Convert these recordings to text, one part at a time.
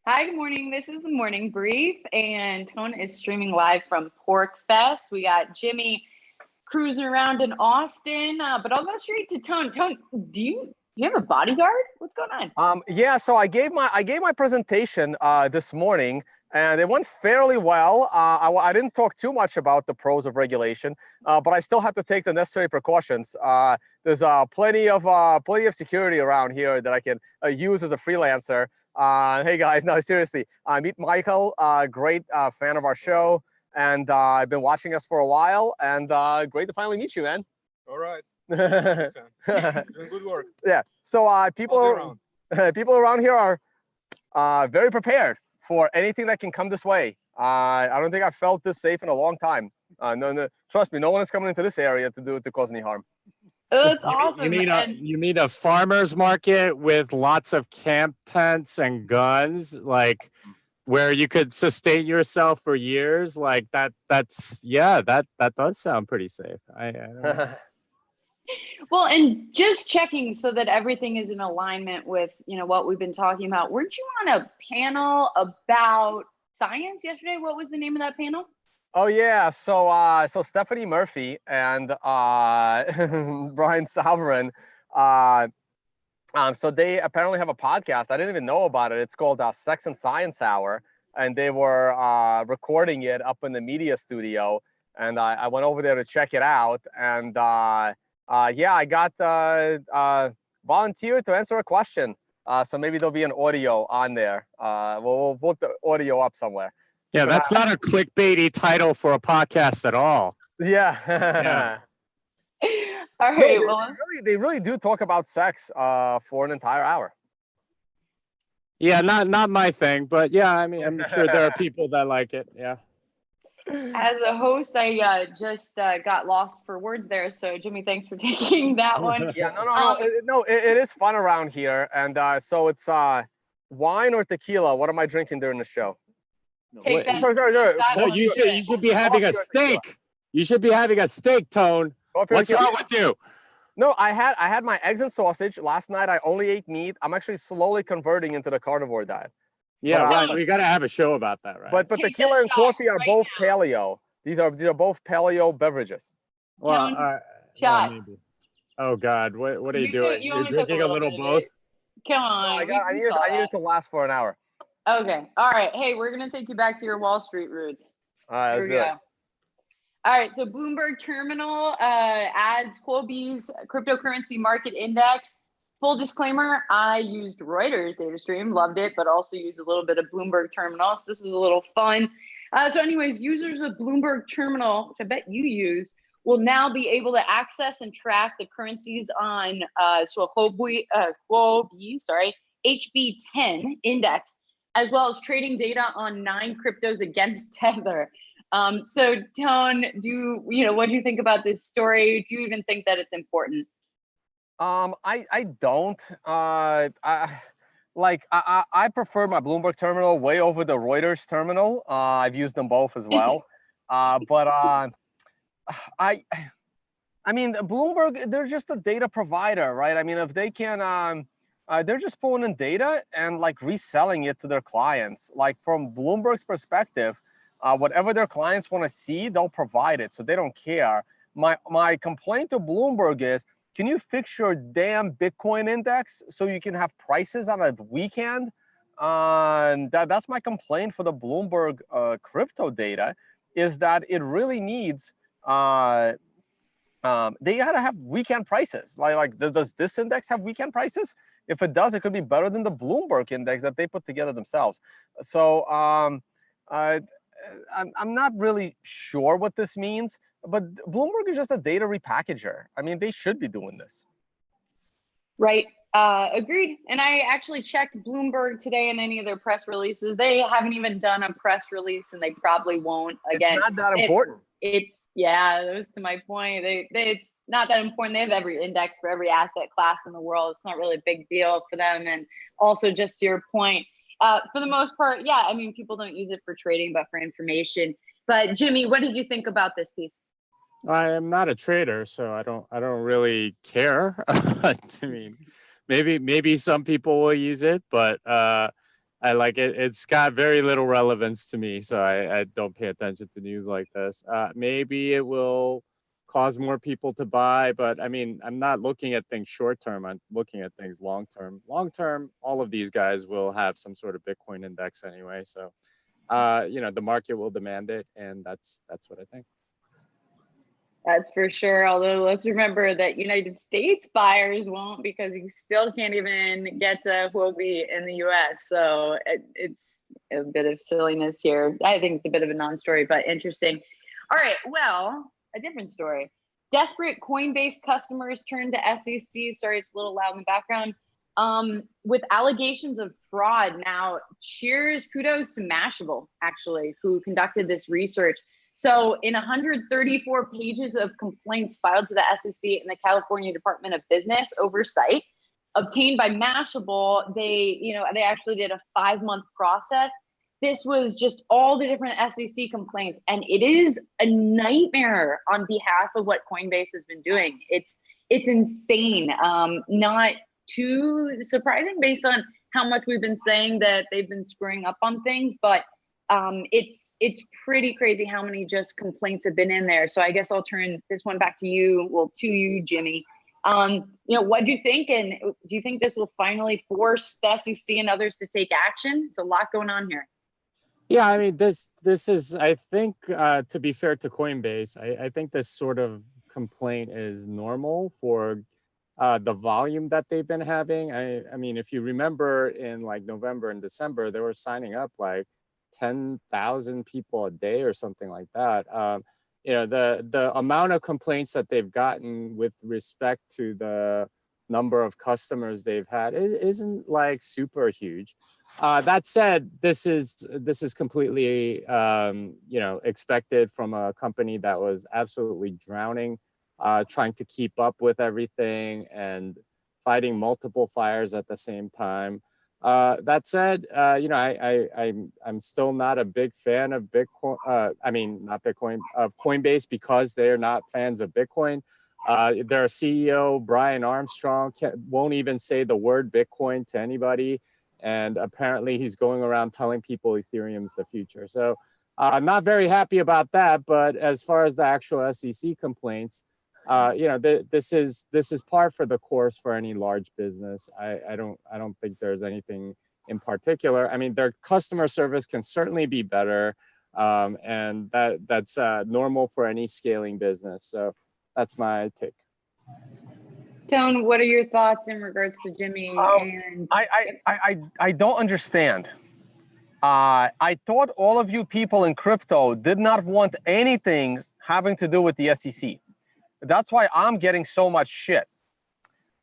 Hi, good morning. This is the morning brief, and Tone is streaming live from Pork Fest. We got Jimmy cruising around in Austin, but I'll go straight to Tone. Tone, do you have a bodyguard? What's going on? Yeah, so I gave my presentation this morning, and it went fairly well. I didn't talk too much about the pros of regulation, but I still have to take the necessary precautions. There's plenty of security around here that I can use as a freelancer. Hey guys, no, seriously, meet Michael, great fan of our show, and I've been watching us for a while, and great to finally meet you, man. All right. Doing good work. Yeah. So people around here are very prepared for anything that can come this way. I don't think I've felt this safe in a long time. No, trust me, no one is coming into this area to cause any harm. Oh, that's awesome. You mean a farmer's market with lots of camp tents and guns, like where you could sustain yourself for years? Like that does sound pretty safe. I don't know. Well, and just checking so that everything is in alignment with, what we've been talking about. Weren't you on a panel about science yesterday? What was the name of that panel? Oh yeah, so Stephanie Murphy and Brian Salverin, so they apparently have a podcast. I didn't even know about it. It's called Sex and Science Hour, and they were recording it up in the media studio, and I went over there to check it out, and yeah, I got volunteered to answer a question. So maybe there'll be an audio on there. We'll put the audio up somewhere. Yeah, that's not a clickbaity title for a podcast at all. Yeah. Yeah. All right. They really do talk about sex for an entire hour. Yeah, not my thing, but yeah, I mean, I'm sure there are people that like it. Yeah. As a host, I just got lost for words there. So, Jimmy, thanks for taking that one. Yeah, no. It is fun around here, and so it's wine or tequila. What am I drinking during the show? Take that. Sorry. No, you should be having a steak. You should be having a steak, Tone. What's wrong with you? No, I had my eggs and sausage last night. I only ate meat. I'm actually slowly converting into the carnivore diet. Yeah, right. We got to have a show about that, right? But tequila and coffee are both paleo. These are both paleo beverages. Well, shot. Maybe. Oh God, what are you doing? You're only drinking a little both. Come on. No, I need it to last for an hour. Okay. All right. Hey, we're gonna take you back to your Wall Street roots. All right, let's do it. All right. So Bloomberg Terminal adds Huobi's cryptocurrency market index. Full disclaimer, I used Reuters data stream, loved it, but also used a little bit of Bloomberg Terminal. So this was a little fun. So anyways, users of Bloomberg Terminal, which I bet you use, will now be able to access and track the currencies on Huobi, HB10 index, as well as trading data on 9 cryptos against Tether. So Tone, what do you think about this story? Do you even think that it's important? I don't. I prefer my Bloomberg terminal way over the Reuters terminal. I've used them both as well. But I mean, Bloomberg, they're just a data provider, right? I mean, if they can, they're just pulling in data and like reselling it to their clients. Like from Bloomberg's perspective, whatever their clients want to see, they'll provide it. So they don't care. My complaint to Bloomberg is, can you fix your damn Bitcoin index so you can have prices on a weekend? That's my complaint for the Bloomberg crypto data, is that it really needs, they gotta have weekend prices. Like does this index have weekend prices? If it does, it could be better than the Bloomberg index that they put together themselves. So I'm not really sure what this means. But Bloomberg is just a data repackager. I mean, they should be doing this. Right. Agreed. And I actually checked Bloomberg today in any of their press releases. They haven't even done a press release, and they probably won't. Again, it's not that important. That was to my point. It's not that important. They have every index for every asset class in the world. It's not really a big deal for them. And also, just to your point, for the most part, yeah, I mean, people don't use it for trading, but for information. But Jimmy, what did you think about this piece? I am not a trader, so I don't really care. I mean, maybe some people will use it, but I like it. It's got very little relevance to me, so I don't pay attention to news like this. Maybe it will cause more people to buy, but I mean, I'm not looking at things short term. I'm looking at things long term. Long term, all of these guys will have some sort of Bitcoin index anyway. So, the market will demand it, and that's what I think. That's for sure. Although let's remember that United States buyers won't, because you still can't even get to Huobi in the US. So it's a bit of silliness here. I think it's a bit of a non-story, but interesting. All right, well, a different story. Desperate Coinbase customers turn to SEC. Sorry, it's a little loud in the background. With allegations of fraud. Now, kudos to Mashable, actually, who conducted this research. So in 134 pages of complaints filed to the SEC and the California Department of Business Oversight, obtained by Mashable, they actually did a 5-month process. This was just all the different SEC complaints, and it is a nightmare on behalf of what Coinbase has been doing. It's insane. Not too surprising based on how much we've been saying that they've been screwing up on things, but it's pretty crazy how many just complaints have been in there. So I guess I'll turn this one back to you. Well, to you, Jimmy. What do you think? And do you think this will finally force the SEC and others to take action? There's a lot going on here. Yeah, I mean, this is, I think, to be fair to Coinbase, I think this sort of complaint is normal for the volume that they've been having. I mean, if you remember in like November and December, they were signing up like 10,000 people a day or something like that. The amount of complaints that they've gotten with respect to the number of customers they've had isn't like super huge. That said, this is completely expected from a company that was absolutely drowning, trying to keep up with everything and fighting multiple fires at the same time. That said, I'm still not a big fan of Bitcoin. Not Bitcoin, of Coinbase, because they're not fans of Bitcoin. Their CEO, Brian Armstrong, won't even say the word Bitcoin to anybody. And apparently he's going around telling people Ethereum's the future. So I'm not very happy about that. But as far as the actual SEC complaints, this is par for the course for any large business. I don't think there's anything in particular. I mean, their customer service can certainly be better, and that's normal for any scaling business. So that's my take. Tone, what are your thoughts in regards to Jimmy? I don't understand. I thought all of you people in crypto did not want anything having to do with the SEC. That's why I'm getting so much shit.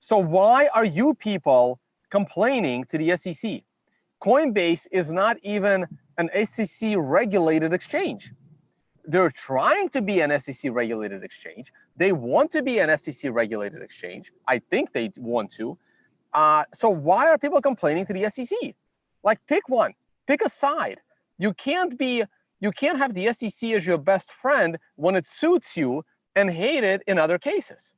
So why are you people complaining to the SEC? Coinbase is not even an SEC regulated exchange. They're trying to be an SEC regulated exchange. They want to be an SEC regulated exchange. I think they want to. So why are people complaining to the SEC? Like, pick one, pick a side. You can't have the SEC as your best friend when it suits you and hate it in other cases.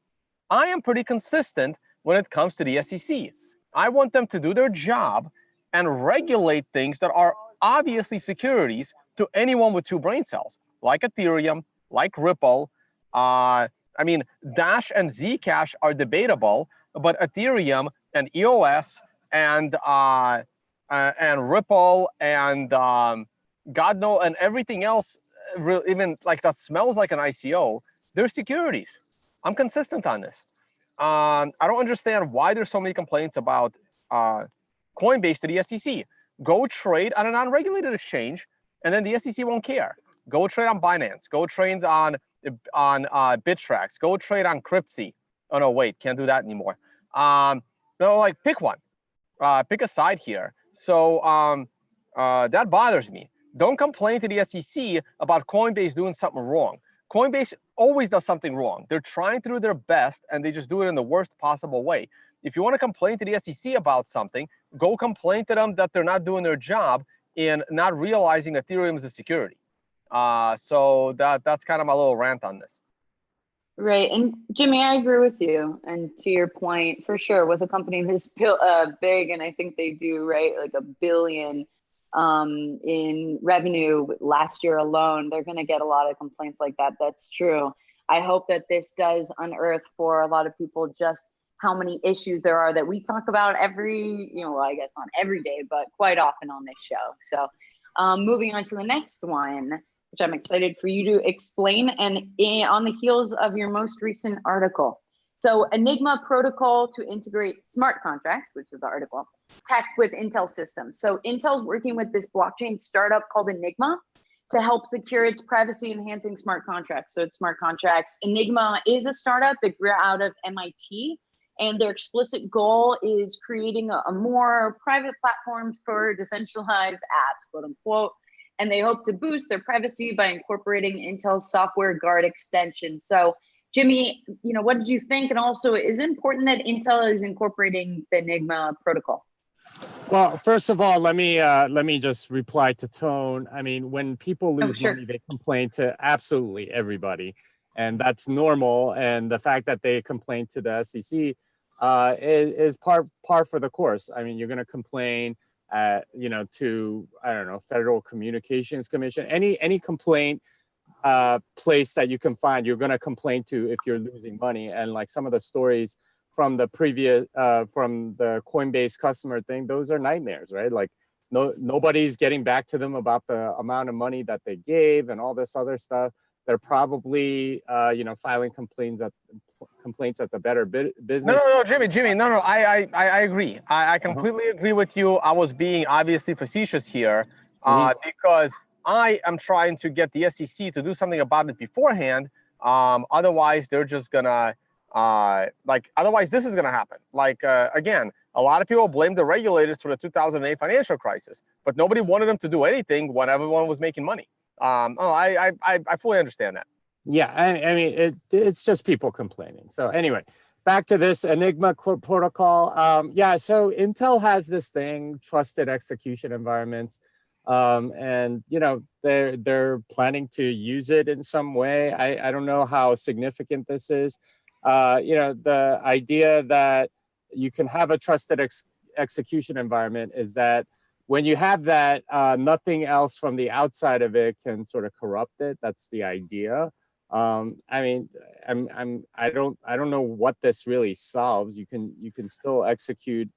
I am pretty consistent when it comes to the SEC. I want them to do their job and regulate things that are obviously securities to anyone with 2 brain cells, like Ethereum, like Ripple. Dash and Zcash are debatable, but Ethereum and EOS and Ripple and God knows, and everything else, even like that smells like an ICO, they're securities. I'm consistent on this. I don't understand why there's so many complaints about Coinbase to the SEC. Go trade on a non-regulated exchange, and then the SEC won't care. Go trade on Binance. Go trade on Bittrex. Go trade on Cryptsy. Oh no, wait, can't do that anymore. Pick one. Pick a side here. So that bothers me. Don't complain to the SEC about Coinbase doing something wrong. Coinbase always does something wrong. They're trying to do their best, and they just do it in the worst possible way. If you want to complain to the SEC about something, go complain to them that they're not doing their job in not realizing Ethereum is a security. So that's kind of my little rant on this. Right. And Jimmy, I agree with you. And to your point, for sure, with a company this big, and I think they do, right, like $1 billion in revenue last year alone, they're going to get a lot of complaints like that. That's true. I hope that this does unearth for a lot of people just how many issues there are that we talk about every, well, I guess not every day, but quite often on this show. So moving on to the next one, which I'm excited for you to explain, and on the heels of your most recent article. So Enigma protocol to integrate smart contracts, which is the article, tech with Intel systems. So Intel's working with this blockchain startup called Enigma to help secure its privacy enhancing smart contracts. So it's smart contracts. Enigma is a startup that grew out of MIT, and their explicit goal is creating a more private platforms for decentralized apps, quote unquote. And they hope to boost their privacy by incorporating Intel's software guard extension. So Jimmy, what did you think? And also, is it important that Intel is incorporating the Enigma protocol? Well, first of all, let me just reply to Tone. I mean, when people lose money, they complain to absolutely everybody, and that's normal. And the fact that they complain to the SEC is par for the course. I mean, you're going to complain, to, I don't know, Federal Communications Commission, any complaint place that you can find, you're going to complain to if you're losing money. And like some of the stories from the previous, from the Coinbase customer thing, those are nightmares, right? Like nobody's getting back to them about the amount of money that they gave and all this other stuff. They're probably, filing complaints at the Better Business. No, Jimmy. No, I agree. I completely agree with you. I was being obviously facetious here because I am trying to get the SEC to do something about it beforehand. Otherwise, they're just gonna otherwise this is gonna happen. Again, a lot of people blame the regulators for the 2008 financial crisis, but nobody wanted them to do anything when everyone was making money. I fully understand that. Yeah, I mean, it's just people complaining. So anyway, back to this Enigma protocol. So Intel has this thing, trusted execution environments, and they're planning to use it in some way. I don't know how significant this is. The idea that you can have a trusted execution environment is that when you have that, nothing else from the outside of it can sort of corrupt it. That's the idea. I don't know what this really solves. You can still execute.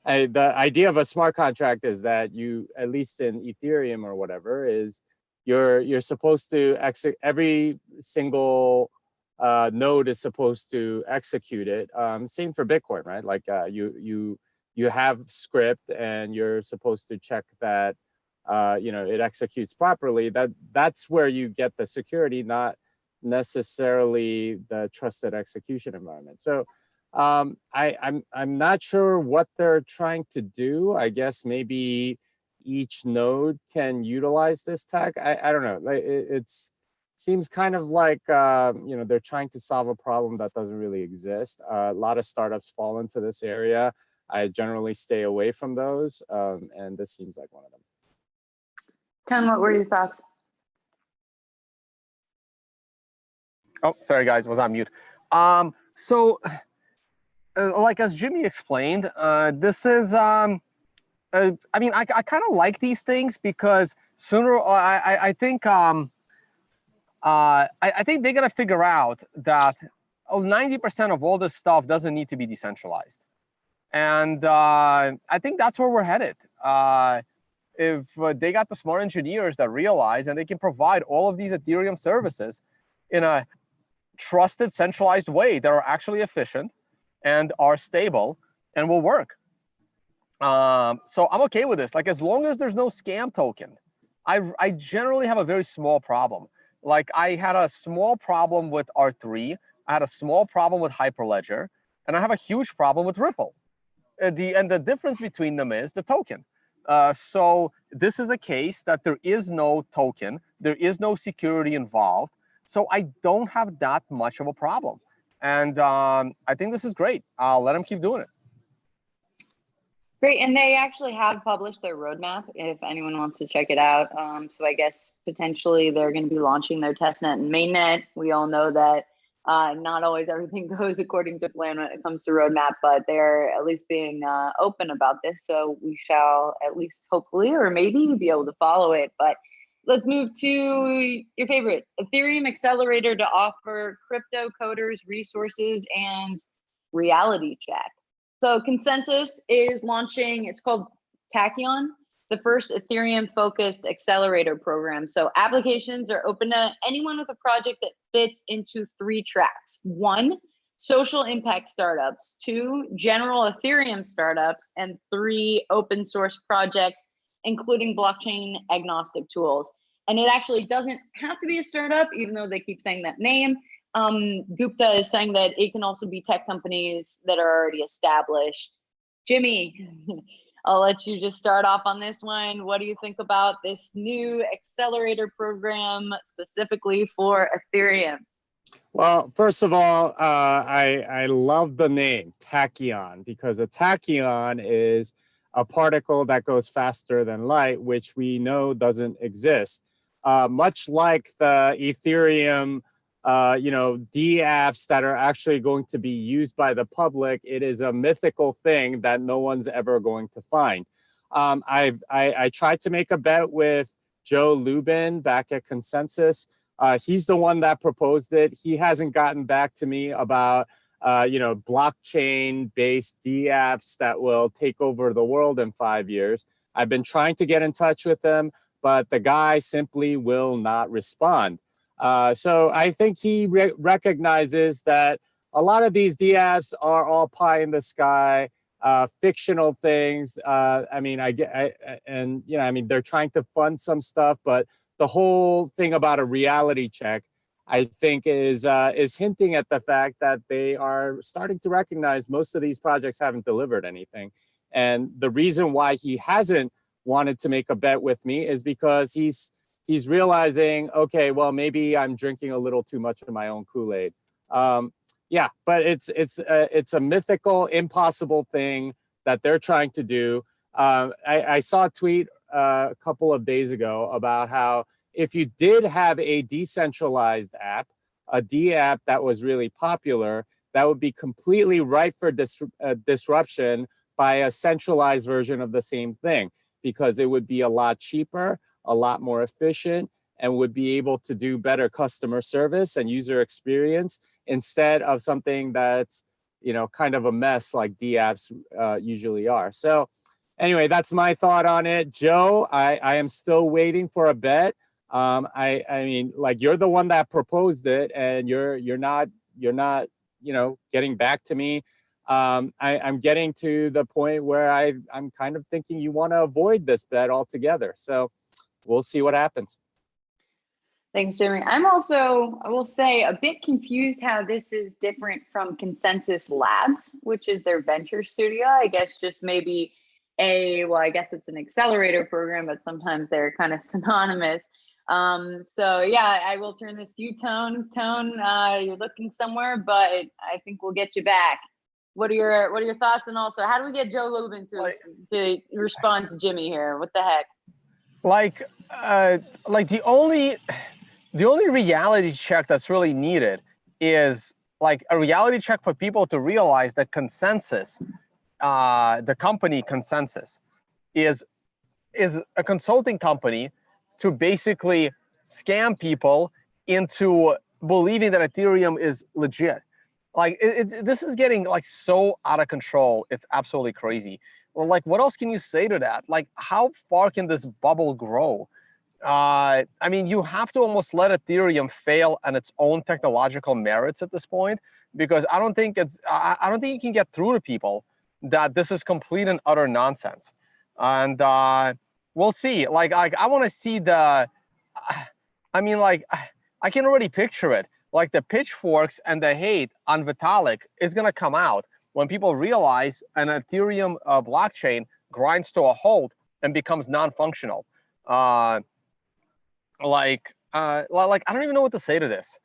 The idea of a smart contract is that you, at least in Ethereum or whatever, is you're supposed to every single node is supposed to execute it. Same for Bitcoin, right? Like you have script and you're supposed to check that it executes properly. That's where you get the security, not necessarily the trusted execution environment. So I'm not sure what they're trying to do. I guess maybe each node can utilize this tech. I don't know. It seems kind of like they're trying to solve a problem that doesn't really exist. A lot of startups fall into this area. I generally stay away from those, and this seems like one of them. Ken, what were your thoughts? Oh, sorry, guys, was on mute. As Jimmy explained, this is, I kind of like these things because I think they're going to figure out that 90% of all this stuff doesn't need to be decentralized. And I think that's where we're headed. If they got the smart engineers that realize and they can provide all of these Ethereum services in a trusted, centralized way that are actually efficient and are stable and will work. So I'm okay with this. Like, as long as there's no scam token, I generally have a very small problem. Like, I had a small problem with R3. I had a small problem with Hyperledger, and I have a huge problem with Ripple. The difference between them is the token. So this is a case that there is no token, there is no security involved. So I don't have that much of a problem. And I think this is great. I'll let them keep doing it. Great, and they actually have published their roadmap if anyone wants to check it out. So I guess potentially they're going to be launching their testnet and mainnet. We all know that Not always everything goes according to plan when it comes to roadmap, but they're at least being open about this. So we shall at least hopefully, or maybe, be able to follow it. But let's move to your favorite, Ethereum accelerator to offer crypto coders resources and reality check. So Consensus is launching, it's called Tachyon, the first Ethereum-focused accelerator program. So applications are open to anyone with a project that fits into 3 tracks. 1, social impact startups. 2, general Ethereum startups. And 3, open source projects, including blockchain agnostic tools. And it actually doesn't have to be a startup, even though they keep saying that name. Gupta is saying that it can also be tech companies that are already established. Jimmy, I'll let you just start off on this one. What do you think about this new accelerator program specifically for Ethereum? Well, first of all, I love the name tachyon, because a tachyon is a particle that goes faster than light, which we know doesn't exist. Much like the Ethereum, DApps that are actually going to be used by the public, it is a mythical thing that no one's ever going to find. I tried to make a bet with Joe Lubin back at Consensus. He's the one that proposed it. He hasn't gotten back to me about blockchain-based DApps that will take over the world in 5 years. I've been trying to get in touch with him, but the guy simply will not respond. So I think he recognizes that a lot of these DApps are all pie in the sky, fictional things. They're trying to fund some stuff, but the whole thing about a reality check, I think, is hinting at the fact that they are starting to recognize most of these projects haven't delivered anything. And the reason why he hasn't wanted to make a bet with me is because he's realizing, okay, well, maybe I'm drinking a little too much of my own Kool-Aid. But it's a mythical, impossible thing that they're trying to do. I saw a tweet a couple of days ago about how if you did have a decentralized app, a DApp that was really popular, that would be completely ripe for disruption by a centralized version of the same thing, because it would be a lot cheaper, a lot more efficient, and would be able to do better customer service and user experience instead of something that's, kind of a mess like DApps usually are. So anyway, that's my thought on it. Joe, I am still waiting for a bet. You're the one that proposed it, and you're not getting back to me. I'm getting to the point where I'm kind of thinking you want to avoid this bet altogether. So we'll see what happens. Thanks, Jimmy. I'm also, I will say, a bit confused how this is different from Consensus Labs, which is their venture studio. I guess just maybe I guess it's an accelerator program, but sometimes they're kind of synonymous. So yeah, I will turn this to you, Tone. Tone, you're looking somewhere, but I think we'll get you back. What are your thoughts? And also, how do we get Joe Lubin to respond to Jimmy here? What the heck? The only reality check that's really needed is like a reality check for people to realize that Consensus, the company Consensus, is a consulting company to basically scam people into believing that Ethereum is legit. Like this is getting like so out of control. It's absolutely crazy. Well, like, what else can you say to that? Like, how far can this bubble grow? You have to almost let Ethereum fail on its own technological merits at this point, because I don't think you can get through to people that this is complete and utter nonsense. And we'll see. I want to see I can already picture it. Like the pitchforks and the hate on Vitalik is going to come out when people realize an Ethereum blockchain grinds to a halt and becomes non-functional. I don't even know what to say to this.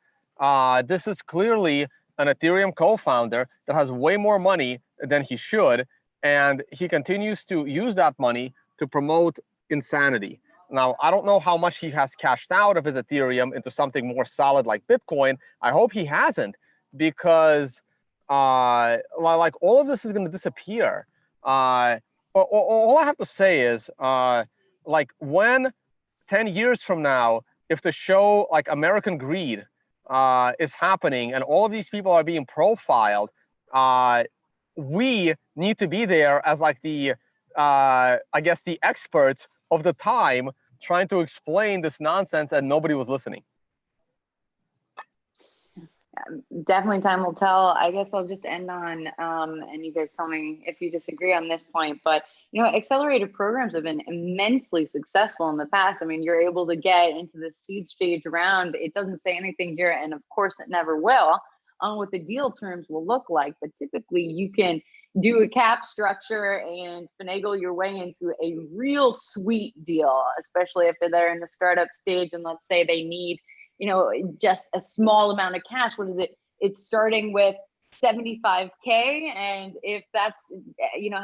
This is clearly an Ethereum co-founder that has way more money than he should, and he continues to use that money to promote insanity. Now, I don't know how much he has cashed out of his Ethereum into something more solid like Bitcoin. I hope he hasn't, because like all of this is going to disappear. But all I have to say is like when 10 years from now, if the show like American Greed is happening and all of these people are being profiled, we need to be there as like the I guess the experts of the time trying to explain this nonsense and nobody was listening. Definitely time will tell. I guess I'll just end on, and you guys tell me if you disagree on this point, but accelerated programs have been immensely successful in the past. I mean, you're able to get into the seed stage round. It doesn't say anything here, and of course it never will, on what the deal terms will look like, but typically you can do a cap structure and finagle your way into a real sweet deal, especially if they're in the startup stage and let's say they need just a small amount of cash. What is it? It's starting with 75K. And if that's,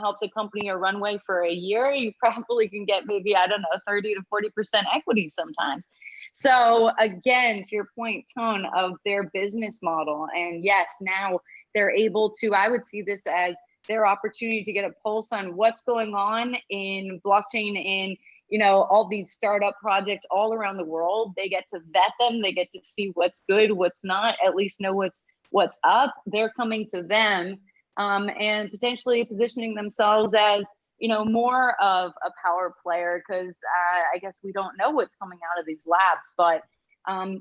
helps a company a runway for a year, you probably can get maybe, 30 to 40% equity sometimes. So again, to your point, Tone, of their business model. And yes, now they're able to, I would see this as their opportunity to get a pulse on what's going on in blockchain in all these startup projects all around the world. They get to vet them. They get to see what's good, what's not, at least know what's up. They're coming to them and potentially positioning themselves as, more of a power player, because I guess we don't know what's coming out of these labs, but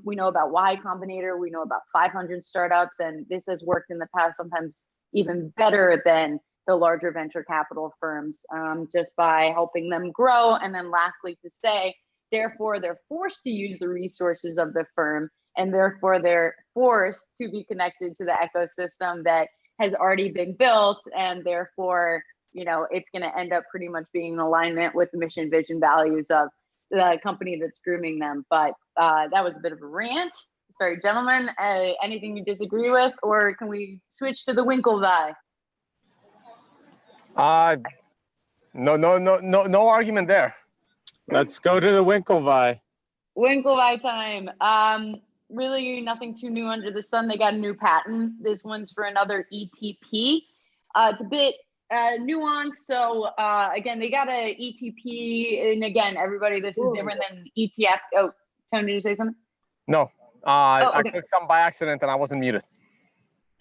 we know about Y Combinator, we know about 500 startups, and this has worked in the past, sometimes even better than the larger venture capital firms, just by helping them grow. And then lastly, to say, therefore, they're forced to use the resources of the firm, and therefore they're forced to be connected to the ecosystem that has already been built. And therefore, it's going to end up pretty much being in alignment with the mission, vision, values of the company that's grooming them. But that was a bit of a rant. Sorry, gentlemen, anything you disagree with, or can we switch to the Winklevi? No argument there. Let's go to the Winklevi. Winklevi time. Really nothing too new under the sun. They got a new patent. This one's for another ETP. It's a bit nuanced. So again, they got a ETP, and again, everybody, this is different than ETF. Oh, Tony, did you say something? No. Okay. I clicked something by accident and I wasn't muted.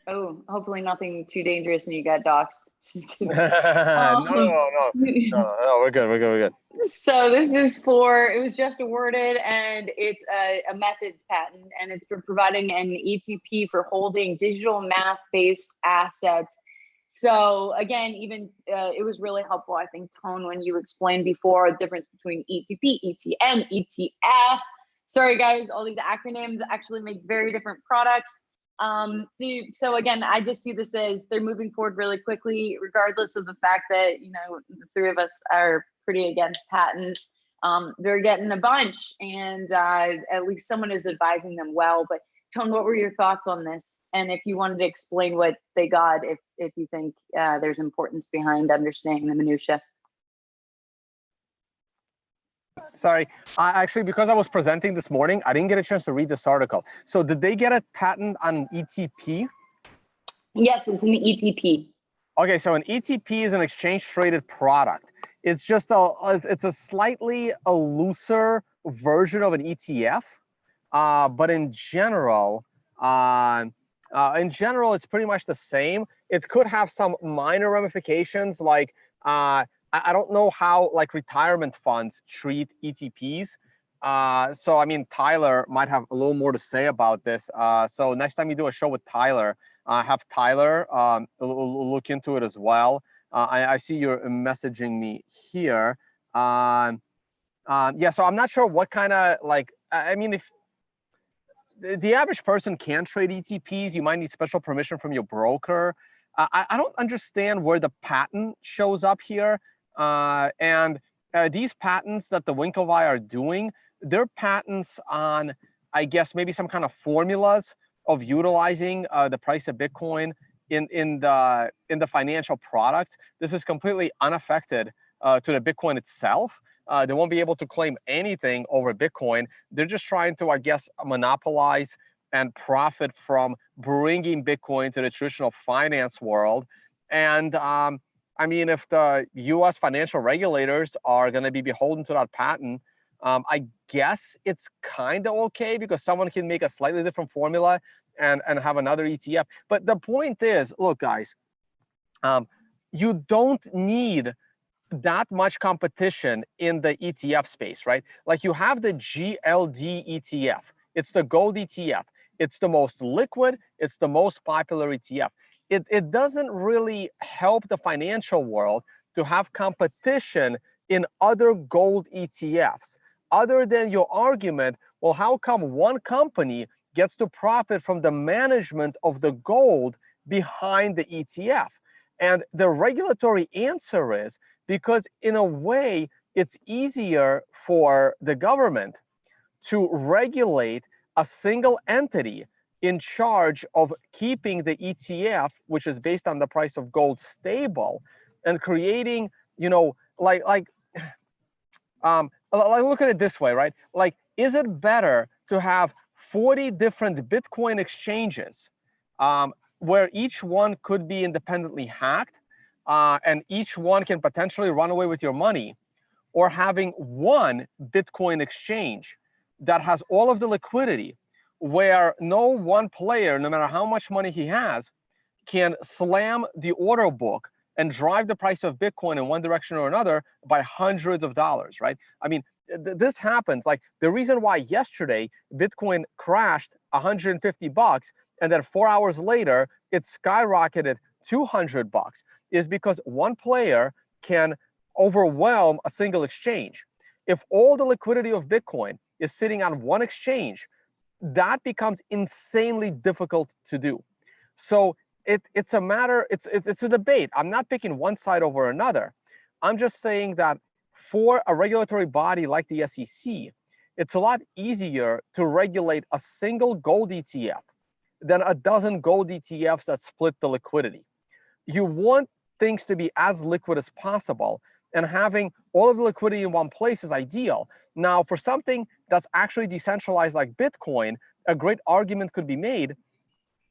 Oh, hopefully nothing too dangerous and you got doxxed. Just kidding. No, we're good. So this is it was just awarded, and it's a methods patent, and it's for providing an ETP for holding digital math-based assets. So again, even it was really helpful, I think, Tone, when you explained before the difference between ETP, ETN, ETF. Sorry, guys, all these acronyms actually make very different products. So again, I just see this as they're moving forward really quickly, regardless of the fact that, the three of us are pretty against patents. They're getting a bunch, and at least someone is advising them well. But Tone, what were your thoughts on this? And if you wanted to explain what they got, if you think there's importance behind understanding the minutia. Sorry, actually, because I was presenting this morning, I didn't get a chance to read this article. So did they get a patent on ETP? Yes, it's an ETP. Okay, so an ETP is an exchange traded product. It's just it's a slightly looser version of an ETF, but in general, it's pretty much the same. It could have some minor ramifications, like I don't know how like retirement funds treat ETPs. So I mean, Tyler might have a little more to say about this. So next time you do a show with Tyler, have Tyler look into it as well. I see you're messaging me here. Yeah, so I'm not sure what kind of I mean, if the average person can trade ETPs, you might need special permission from your broker. I don't understand where the patent shows up here. And these patents that the Winklevi are doing, they're patents on, I guess, maybe some kind of formulas of utilizing the price of Bitcoin in the financial products. This is completely unaffected to the Bitcoin itself. They won't be able to claim anything over Bitcoin. They're just trying to, I guess, monopolize and profit from bringing Bitcoin to the traditional finance world. And I mean, if the US financial regulators are going to be beholden to that patent, I guess it's kind of okay because someone can make a slightly different formula and have another ETF. But the point is, look, guys, you don't need that much competition in the ETF space, right? Like you have the GLD ETF. It's the gold ETF. It's the most liquid. It's the most popular ETF. It doesn't really help the financial world to have competition in other gold ETFs, other than your argument, well, how come one company gets to profit from the management of the gold behind the ETF? And the regulatory answer is because in a way, it's easier for the government to regulate a single entity in charge of keeping the ETF, which is based on the price of gold, stable, and creating, you know, like look at it this way, right? Like, is it better to have 40 different Bitcoin exchanges where each one could be independently hacked and each one can potentially run away with your money, or having one Bitcoin exchange that has all of the liquidity where no one player, no matter how much money he has, can slam the order book and drive the price of Bitcoin in one direction or another by hundreds of dollars, right? I mean, this happens. Like the reason why yesterday Bitcoin crashed 150 bucks and then 4 hours later it skyrocketed 200 bucks is because one player can overwhelm a single exchange. If all the liquidity of Bitcoin is sitting on one exchange, that becomes insanely difficult to do. So it's a matter, it's a debate. I'm not picking one side over another. I'm just saying that for a regulatory body like the SEC, it's a lot easier to regulate a single gold ETF than a dozen gold ETFs that split the liquidity. You want things to be as liquid as possible, and having all of the liquidity in one place is ideal. Now, for something that's actually decentralized like Bitcoin, a great argument could be made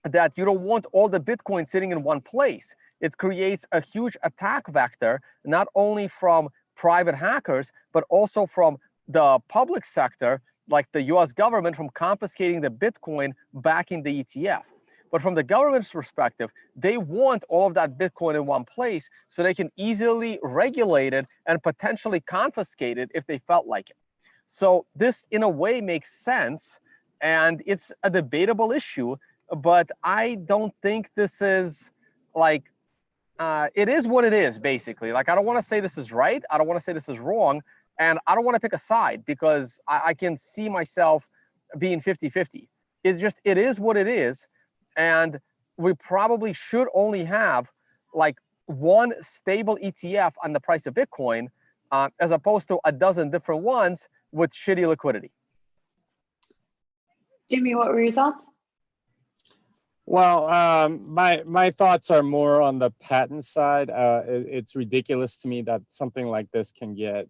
that you don't want all the Bitcoin sitting in one place. It creates a huge attack vector, not only from private hackers, but also from the public sector, like the US government, from confiscating the Bitcoin backing the ETF. But from the government's perspective, they want all of that Bitcoin in one place so they can easily regulate it and potentially confiscate it if they felt like it. So this, in a way, makes sense, and it's a debatable issue, but I don't think this is like, it is what it is, basically. Like, I don't want to say this is right. I don't want to say this is wrong. And I don't want to pick a side because I can see myself being 50-50. It's just, it is what it is. And we probably should only have like one stable ETF on the price of Bitcoin as opposed to a dozen different ones with shitty liquidity. Jimmy, what were your thoughts? Well, my thoughts are more on the patent side. It's ridiculous to me that something like this can get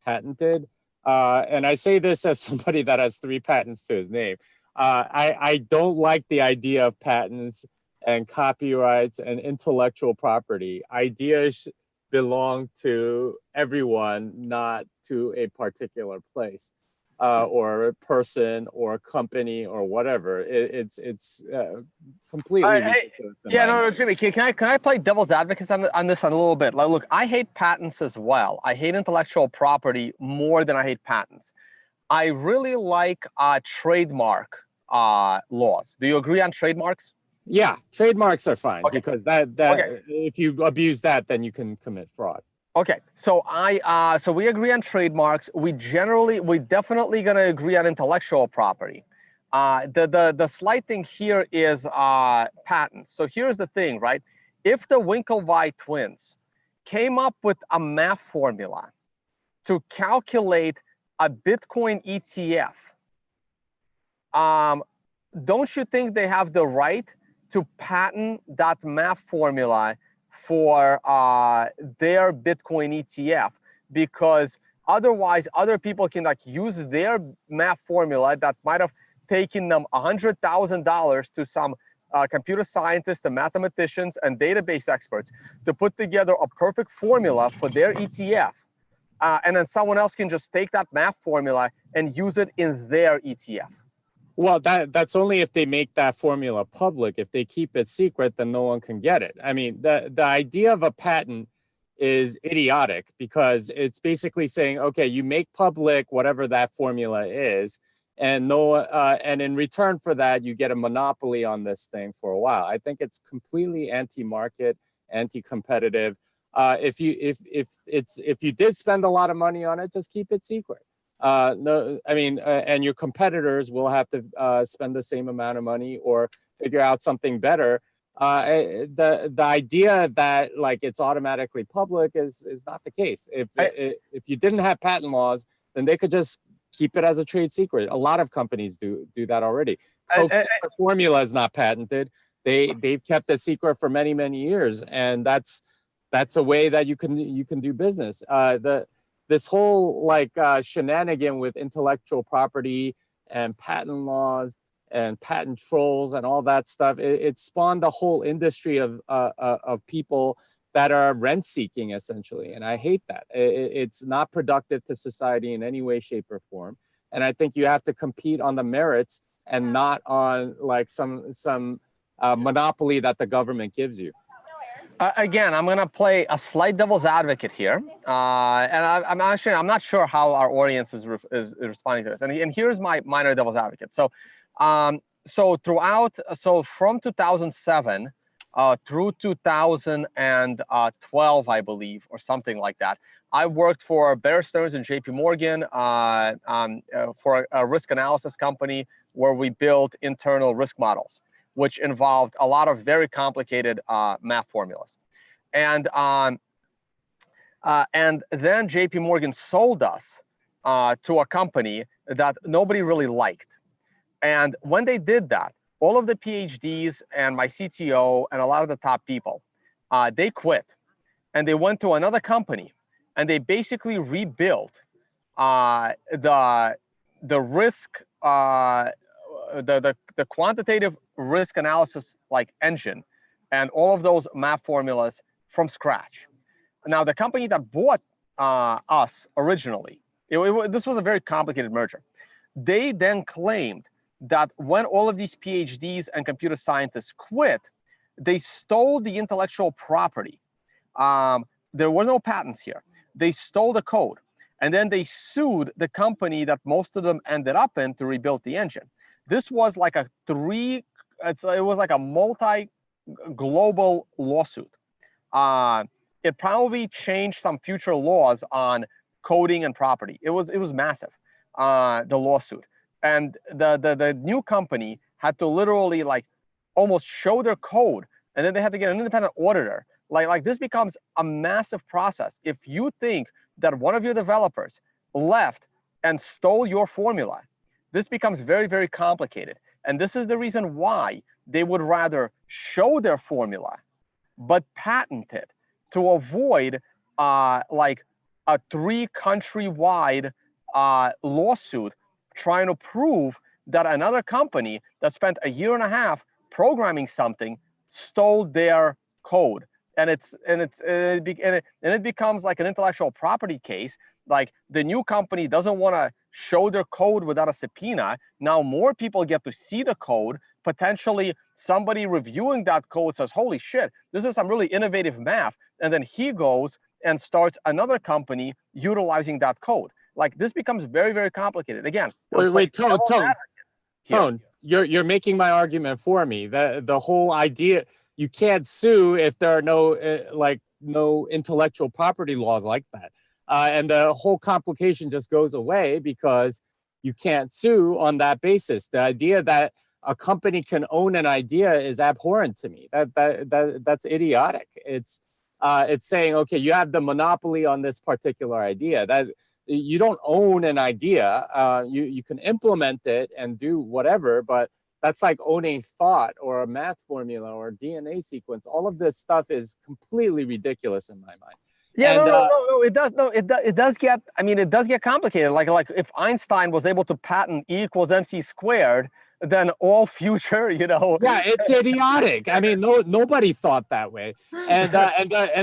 patented. And I say this as somebody that has 3 patents to his name. I don't like the idea of patents and copyrights and intellectual property. Ideas belong to everyone, not to a particular place or a person or a company or whatever. It's completely ridiculous. Yeah, no, Jimmy, can I play devil's advocate on this a little bit? Like, look, I hate patents as well. I hate intellectual property more than I hate patents. I really like trademark laws. Do you agree on trademarks? Yeah, trademarks are fine because that Okay. if you abuse that, then you can commit fraud. Okay, so so we agree on trademarks. We definitely gonna agree on intellectual property. The slight thing here is patents. So here's the thing, right? If the Winklevi twins came up with a math formula to calculate a Bitcoin ETF, don't you think they have the right to patent that math formula for their Bitcoin ETF? Because otherwise other people can like use their math formula that might have taking them $100,000 to some computer scientists and mathematicians and database experts to put together a perfect formula for their ETF. And then someone else can just take that math formula and use it in their ETF. Well, that's only if they make that formula public. If they keep it secret, then no one can get it. I mean, the idea of a patent is idiotic because it's basically saying, okay, you make public whatever that formula is, and and in return for that, you get a monopoly on this thing for a while. I think it's completely anti-market, anti-competitive. If you did spend a lot of money on it, just keep it secret. No, I mean, and your competitors will have to spend the same amount of money or figure out something better. The idea that like it's automatically public is not the case. If you didn't have patent laws, then they could just keep it as a trade secret. A lot of companies do that already. Coke's formula is not patented. They've kept it secret for many years, and that's a way that you can do business. This whole like shenanigan with intellectual property and patent laws and patent trolls and all that stuff, it spawned a whole industry of people that are rent seeking essentially, and I hate that. It's not productive to society in any way, shape, or form. And I think you have to compete on the merits and not on like some monopoly that the government gives you. Again, I'm going to play a slight devil's advocate here, and I'm not sure how our audience is responding to this. And here's my minor devil's advocate. So, from 2007 through 2012, I believe, or something like that, I worked for Bear Stearns and JP Morgan for a risk analysis company where we built internal risk models, which involved a lot of very complicated math formulas. And then JP Morgan sold us to a company that nobody really liked. And when they did that, all of the PhDs and my CTO and a lot of the top people, they quit. And they went to another company and they basically rebuilt the risk, the quantitative risk analysis like engine and all of those math formulas from scratch. Now, the company that bought us originally, this was a very complicated merger. They then claimed that when all of these PhDs and computer scientists quit, they stole the intellectual property. There were no patents here. They stole the code. And then they sued the company that most of them ended up in to rebuild the engine. This was like it was like a multi-global lawsuit. It probably changed some future laws on coding and property. It was massive, the lawsuit. And the new company had to literally like almost show their code, and then they had to get an independent auditor. Like this becomes a massive process. If you think that one of your developers left and stole your formula, this becomes very, very complicated. And this is the reason why they would rather show their formula, but patent it to avoid like a 3-country-wide lawsuit trying to prove that another company that spent a year and a half programming something stole their code. And it becomes like an intellectual property case. Like the new company doesn't want to show their code without a subpoena. Now more people get to see the code. Potentially somebody reviewing that code says, holy shit, this is some really innovative math. And then he goes and starts another company utilizing that code. Like this becomes very, very complicated. Again, wait, Tone, you're making my argument for me. The whole idea, you can't sue if there are no intellectual property laws like that. And the whole complication just goes away because you can't sue on that basis. The idea that a company can own an idea is abhorrent to me. That's idiotic. It's saying, okay, you have the monopoly on this particular idea. That you don't own an idea. You can implement it and do whatever, but that's like owning thought or a math formula or a DNA sequence. All of this stuff is completely ridiculous in my mind. Yeah, and, no, it does. No, it does get. I mean, it does get complicated. Like if Einstein was able to patent E = mc², than all future, you know. Yeah, it's idiotic. I mean, nobody thought that way. And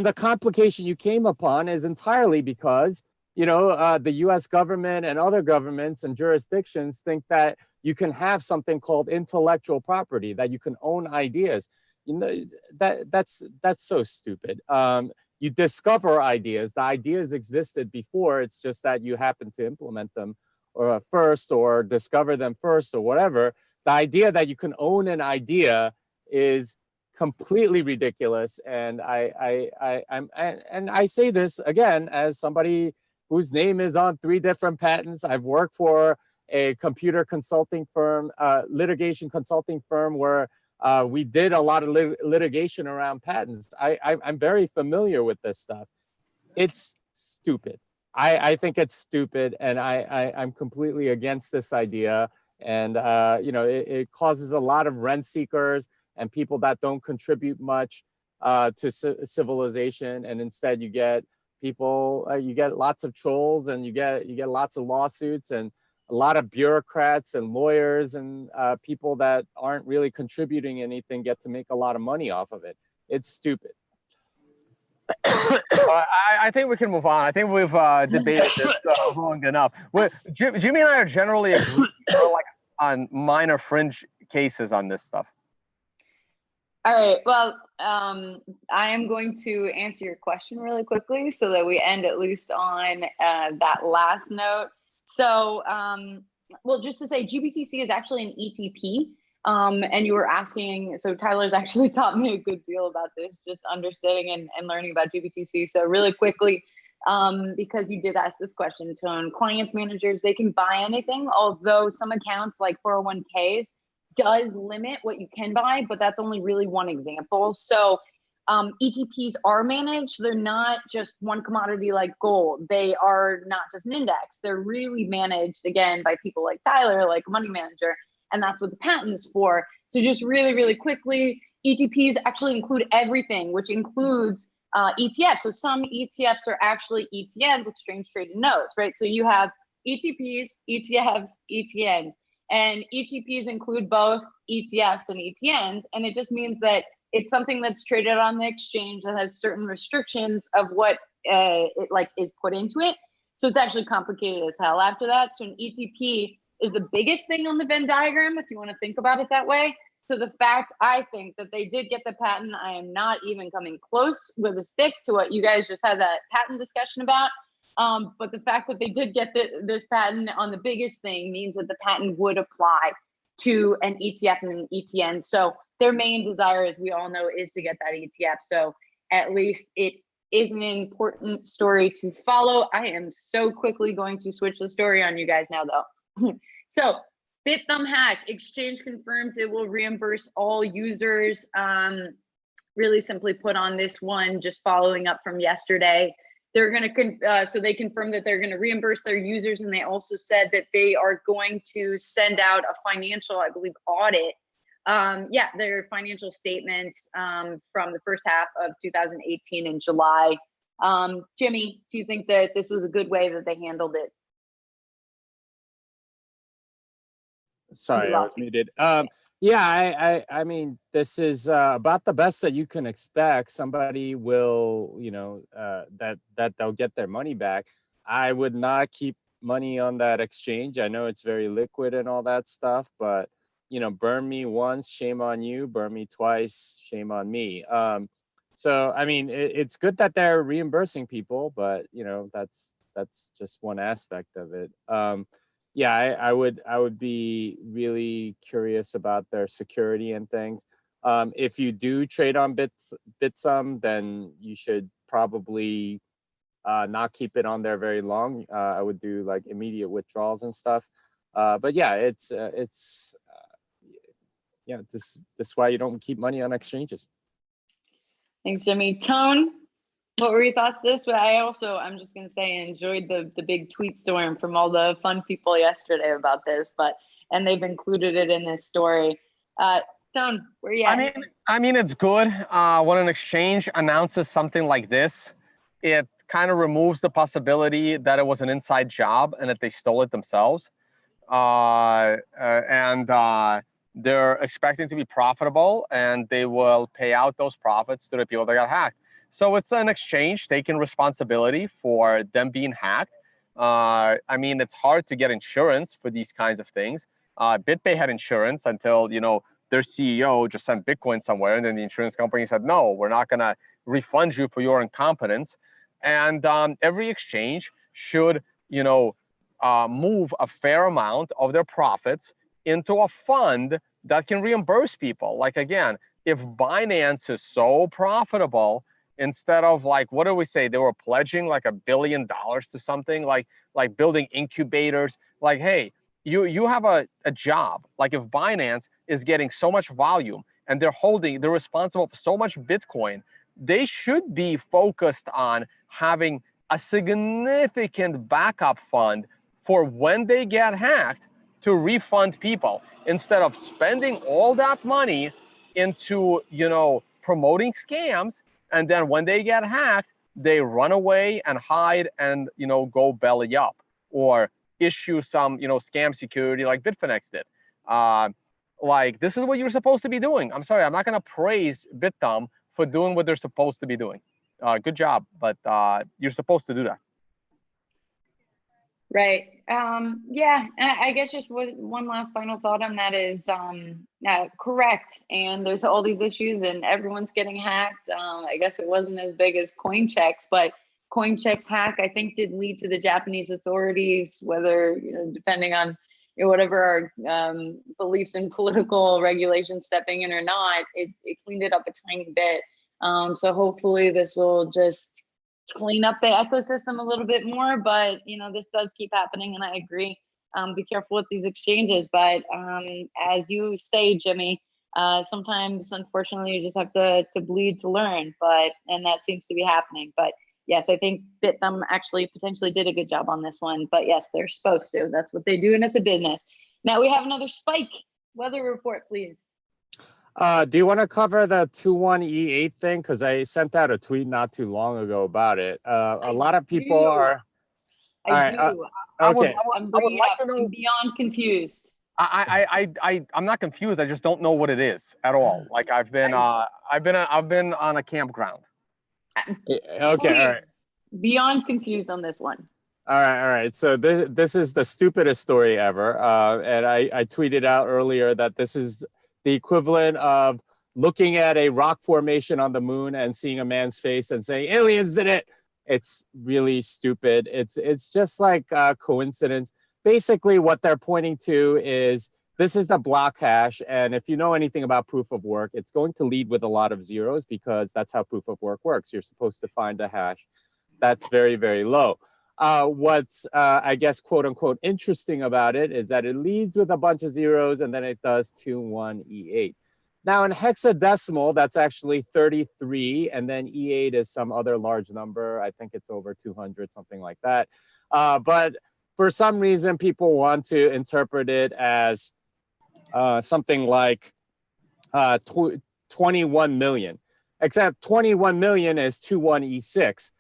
the complication you came upon is entirely because, you know, the U.S. government and other governments and jurisdictions think that you can have something called intellectual property, that you can own ideas. You know, that's so stupid. You discover ideas. The ideas existed before. It's just that you happen to implement them or first, or discover them first, or whatever. The idea that you can own an idea is completely ridiculous. And I say this again as somebody whose name is on 3 different patents. I've worked for a computer consulting firm, litigation consulting firm, where we did a lot of litigation around patents. I'm very familiar with this stuff. It's stupid. I think it's stupid, and I'm completely against this idea. And you know, it causes a lot of rent seekers and people that don't contribute much to civilization. And instead, you get people, you get lots of trolls, and you get lots of lawsuits, and a lot of bureaucrats and lawyers and people that aren't really contributing anything get to make a lot of money off of it. It's stupid. I think we can move on. I think we've debated this long enough. Jimmy and I are generally agreeing like on minor fringe cases on this stuff. All right. Well, I am going to answer your question really quickly so that we end at least on that last note. So, well, just to say, GBTC is actually an ETP. And you were asking, so Tyler's actually taught me a good deal about this, just understanding and learning about GBTC. So really quickly, because you did ask this question, Tone, clients, managers, they can buy anything, although some accounts like 401ks does limit what you can buy, but that's only really one example. So ETPs are managed. They're not just one commodity like gold. They are not just an index. They're really managed, again, by people like Tyler, like a money manager. And that's what the patent's for. So just really, really quickly, ETPs actually include everything, which includes ETFs. So some ETFs are actually ETNs, exchange traded notes, right? So you have ETPs, ETFs, ETNs, and ETPs include both ETFs and ETNs. And it just means that it's something that's traded on the exchange that has certain restrictions of what it like is put into it. So it's actually complicated as hell after that. So an ETP is the biggest thing on the Venn diagram, if you want to think about it that way. So the fact, I think, that they did get the patent, I am not even coming close with a stick to what you guys just had that patent discussion about. But the fact that they did get this patent on the biggest thing means that the patent would apply to an ETF and an ETN. So their main desire, as we all know, is to get that ETF. So at least it is an important story to follow. I am so quickly going to switch the story on you guys now, though. So BitThumb hack, exchange confirms it will reimburse all users. Really simply put on this one, just following up from yesterday. They're going to, so they confirmed that they're going to reimburse their users. And they also said that they are going to send out a financial, I believe, audit. Yeah, their financial statements from the first half of 2018 in July. Jimmy, do you think that this was a good way that they handled it? Sorry, I was muted. Yeah, I mean, this is about the best that you can expect. Somebody will, you know, that they'll get their money back. I would not keep money on that exchange. I know it's very liquid and all that stuff, but you know, burn me once, shame on you. Burn me twice, shame on me. So I mean, it's good that they're reimbursing people, but you know, that's just one aspect of it. Yeah, I would be really curious about their security and things. If you do trade on BitThumb, then you should probably not keep it on there very long. I would do like immediate withdrawals and stuff. But yeah, it's yeah, this is why you don't keep money on exchanges. Thanks, Jimmy. Tone, what were your thoughts on this? But I'm just going to say, I enjoyed the big tweet storm from all the fun people yesterday about this, and they've included it in this story. Tone, where are you at? I mean, it's good. When an exchange announces something like this, it kind of removes the possibility that it was an inside job and that they stole it themselves. they're expecting to be profitable, and they will pay out those profits to the people that got hacked. So it's an exchange taking responsibility for them being hacked. I mean, it's hard to get insurance for these kinds of things. BitPay had insurance until, you know, their CEO just sent Bitcoin somewhere, and then the insurance company said, no, we're not going to refund you for your incompetence. And every exchange should, you know, move a fair amount of their profits into a fund that can reimburse people. Like, again, if Binance is so profitable, instead of, like, what do we say? They were pledging like $1 billion to something, like building incubators. Like, hey, you have a job. Like, if Binance is getting so much volume and they're responsible for so much Bitcoin, they should be focused on having a significant backup fund for when they get hacked to refund people, instead of spending all that money into, you know, promoting scams, and then when they get hacked, they run away and hide and, you know, go belly up, or issue some, you know, scam security like Bitfinex did. Like, this is what you're supposed to be doing. I'm sorry, I'm not going to praise BitThumb for doing what they're supposed to be doing. Good job, but you're supposed to do that. Right. Yeah, I guess just one last final thought on that is correct. And there's all these issues and everyone's getting hacked. I guess it wasn't as big as Coincheck's, but Coincheck's hack, I think, did lead to the Japanese authorities, whether, you know, depending on, you know, whatever our beliefs in political regulation stepping in or not, it cleaned it up a tiny bit. So hopefully this will just clean up the ecosystem a little bit more, but, you know, this does keep happening, and I agree. Be careful with these exchanges, but as you say, Jimmy, sometimes unfortunately you just have to bleed to learn, and that seems to be happening. But yes, I think BitThumb actually potentially did a good job on this one, but yes, they're supposed to. That's what they do, and it's a business. Now we have another spike. Weather report, please. Do you want to cover the 21E8 thing? Because I sent out a tweet not too long ago about it. A lot of people are. I do. Okay. I would like to know. I'm beyond confused. I'm not confused. I just don't know what it is at all. Like, I've been on a campground. Okay. All right. Beyond confused on this one. All right. So this is the stupidest story ever. And I tweeted out earlier that this is the equivalent of looking at a rock formation on the moon and seeing a man's face and saying aliens did it. It's really stupid. It's just like a coincidence. Basically, what they're pointing to is this is the block hash. And if you know anything about proof of work, it's going to lead with a lot of zeros, because that's how proof of work works. You're supposed to find a hash that's very, very low. What's, I guess, quote unquote, interesting about it is that it leads with a bunch of zeros, and then it does 21E8. Now, in hexadecimal, that's actually 33, and then E8 is some other large number. I think it's over 200, something like that. But for some reason, people want to interpret it as something like 21 million, except 21 million is 21E6.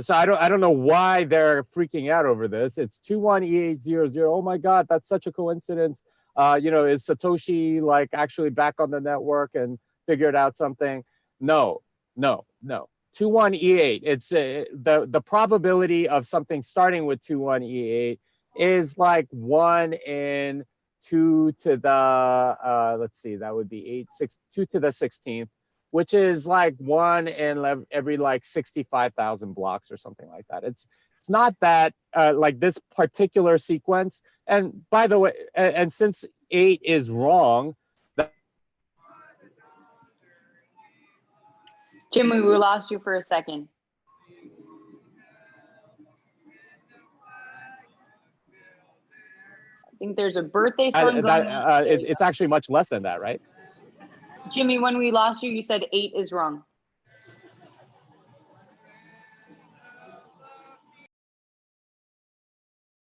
So I don't know why they're freaking out over this. It's 21E800. Oh my God, that's such a coincidence. You know, is Satoshi like actually back on the network and figured out something? No. 21E8. It's the probability of something starting with 21E8 is like 1 in 2 to the let's see, that would be 2 to the 16th. Which is like 1 in every like 65,000 blocks or something like that. It's not that like this particular sequence. And by the way, and since 8 is wrong. Jimmy, we lost you for a second. I think there's a birthday song going on. It's actually much less than that, right? Jimmy, when we lost you, you said 8 is wrong.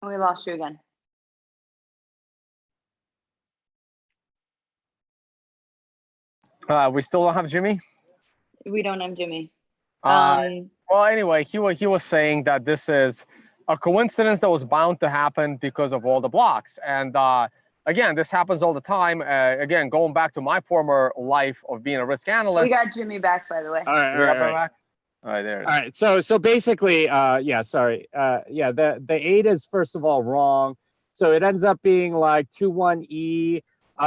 We lost you again. We still don't have Jimmy? We don't have Jimmy. Well, anyway, he was saying that this is a coincidence that was bound to happen because of all the blocks. And again, this happens all the time. Again, going back to my former life of being a risk analyst. We got Jimmy back, by the way. All right, all right, all right. All right, there it is. All right, so basically, yeah, sorry, yeah, the 8 is first of all wrong. So it ends up being like 21E.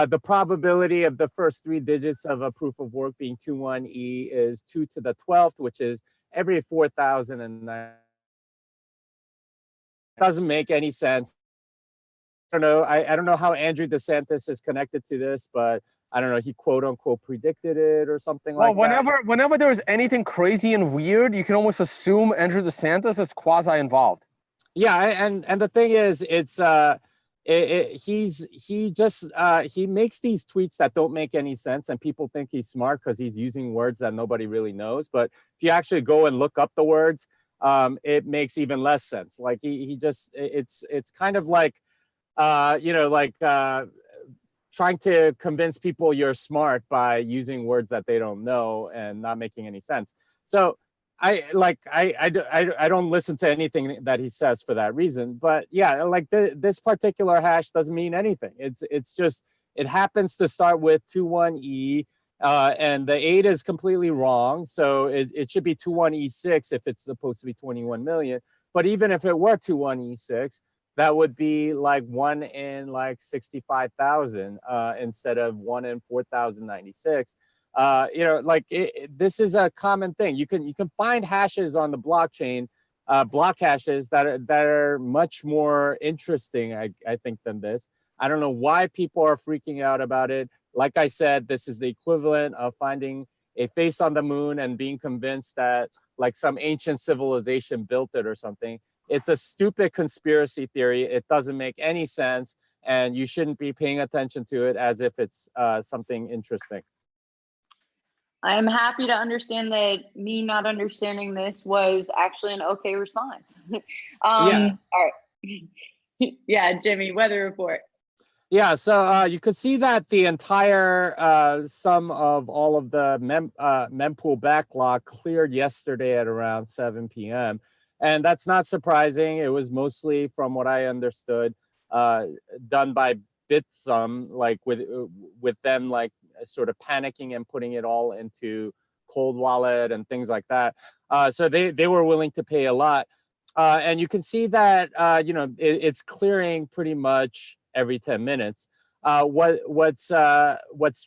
The probability of the first 3 digits of a proof of work being 21E is 2 to the 12th, which is every 4,009. Doesn't make any sense. I don't know. I don't know how Andrew DeSantis is connected to this, but I don't know. He quote unquote predicted it or something like that. Whenever there's anything crazy and weird, you can almost assume Andrew DeSantis is quasi involved. Yeah, and the thing is, it's he makes these tweets that don't make any sense, and people think he's smart because he's using words that nobody really knows. But if you actually go and look up the words, it makes even less sense. Like he just it's kind of like trying to convince people you're smart by using words that they don't know and not making any sense. So I don't listen to anything that he says for that reason. But yeah, like this particular hash doesn't mean anything. It's just, it happens to start with 21E, and the 8 is completely wrong. So it should be 21E6 if it's supposed to be 21 million. But even if it were 21E6, that would be like 1 in like 65,000 instead of 1 in 4,096. This is a common thing. You can find hashes on the blockchain, block hashes that are much more interesting, I think, than this. I don't know why people are freaking out about it. Like I said, this is the equivalent of finding a face on the moon and being convinced that like some ancient civilization built it or something. It's a stupid conspiracy theory. It doesn't make any sense, and you shouldn't be paying attention to it as if it's something interesting. I'm happy to understand that me not understanding this was actually an okay response. Yeah. All right. Yeah, Jimmy, weather report. Yeah, so you could see that the entire sum of all of the mempool backlog cleared yesterday at around 7 p.m. And that's not surprising. It was mostly, from what I understood, done by Bitsum, like with them like sort of panicking and putting it all into cold wallet and things like that. So they were willing to pay a lot. And you can see that, it's clearing pretty much every 10 minutes. What's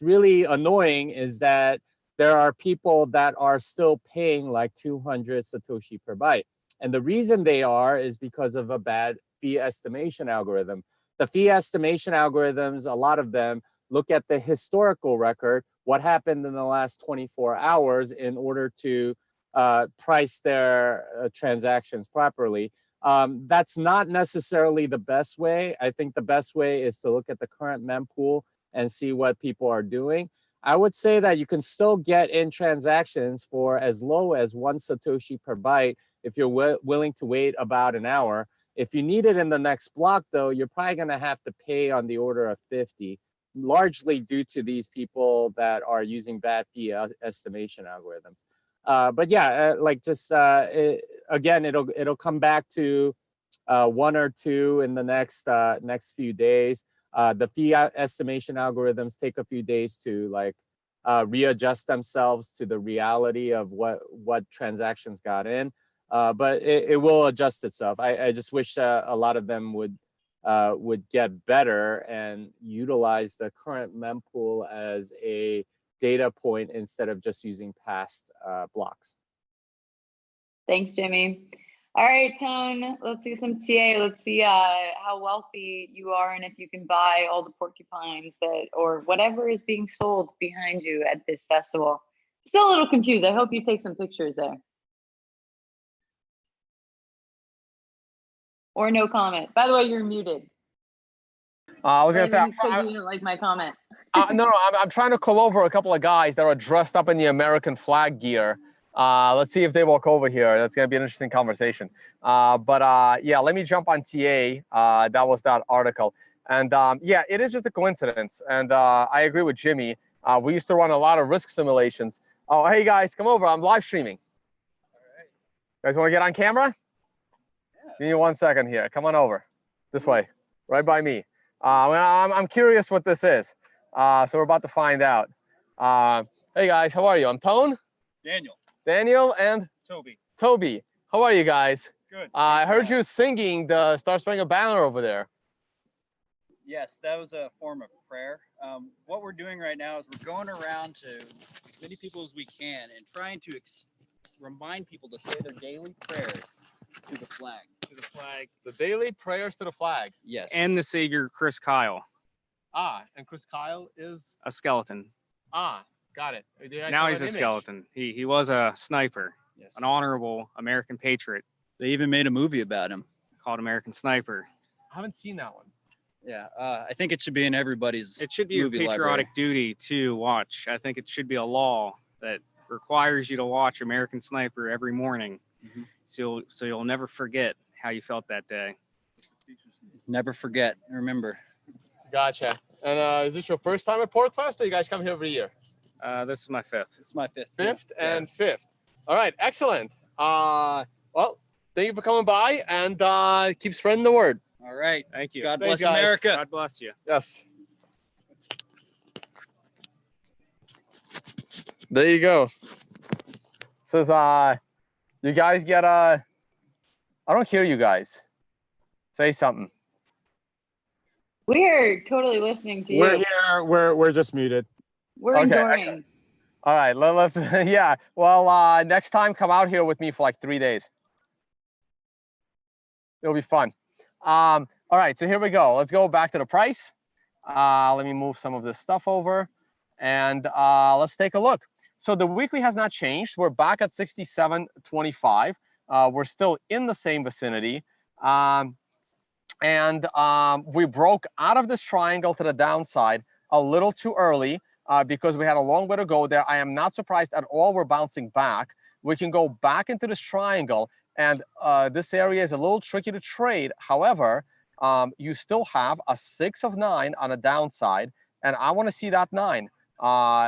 really annoying is that there are people that are still paying like 200 Satoshi per byte. And the reason they are is because of a bad fee estimation algorithm. The fee estimation algorithms, a lot of them look at the historical record, what happened in the last 24 hours in order to price their transactions properly. That's not necessarily the best way. I think the best way is to look at the current mempool and see what people are doing. I would say that you can still get in transactions for as low as 1 Satoshi per byte if you're willing to wait about an hour. If you need it in the next block, though, you're probably going to have to pay on the order of 50, largely due to these people that are using bad fee estimation algorithms. But yeah, again, it'll come back to 1 or 2 in the next few days. The fee estimation algorithms take a few days to readjust themselves to the reality of what transactions got in. But it will adjust itself. I just wish a lot of them would get better and utilize the current mempool as a data point instead of just using past blocks. Thanks, Jimmy. All right, Tone, let's see some TA. Let's see how wealthy you are and if you can buy all the porcupines or whatever is being sold behind you at this festival. Still a little confused. I hope you take some pictures there. Or no comment. By the way, you're muted. I was gonna say, you didn't like my comment. no, I'm trying to call over a couple of guys that are dressed up in the American flag gear. Let's see if they walk over here. That's gonna be an interesting conversation. Yeah, let me jump on TA. That was that article, and yeah, it is just a coincidence. And I agree with Jimmy. We used to run a lot of risk simulations. Oh, hey guys, come over. I'm live streaming. All right. You guys want to get on camera? Yeah. Give me 1 second here. Come on over. This way, right by me. I'm curious what this is. So we're about to find out. Hey guys, how are you? I'm Tone, Daniel, and Toby. How are you guys? Good. I heard you singing the Star Spangled Banner over there. Yes, that was a form of prayer. What we're doing right now is we're going around to as many people as we can and trying to remind people to say their daily prayers to the flag. To the flag. The daily prayers to the flag. Yes. And the savior, Chris Kyle, And Chris Kyle is a skeleton. got it. Now he's a skeleton. He was a sniper, Yes. an honorable American patriot They even made a movie about him. called American Sniper. I haven't seen that one. Yeah. I think it should be in everybody's. It should be your movie patriotic library. duty to watch. I think it should be a law that requires you to watch American Sniper every morning, Mhm. so you'll never forget how you felt that day. Never forget. Remember. Gotcha. And is this your first time at PorcFest, or you guys come here every year? This is my fifth. It's my fifth. Fifth and fifth. All right, excellent. Well, thank you for coming by, and keep spreading the word. All right. Thank you. God Thanks, bless guys. America. God bless you. Yes. There you go. Says you guys get I don't hear you guys. Say something. We're totally listening to We're you. here. We're just muted. We're Okay, enjoying. excellent. All right, let's yeah. Well, next time come out here with me for like 3 days. It'll be fun. All right, so here we go. Let's go back to the price. Let me move some of this stuff over, and let's take a look. So the weekly has not changed. We're back at 67.25. We're still in the same vicinity. We broke out of this triangle to the downside a little too early because we had a long way to go there. I am not surprised at all we're bouncing back. We can go back into this triangle, and this area is a little tricky to trade. However, you still have a 6 of 9 on the downside, and I want to see that 9.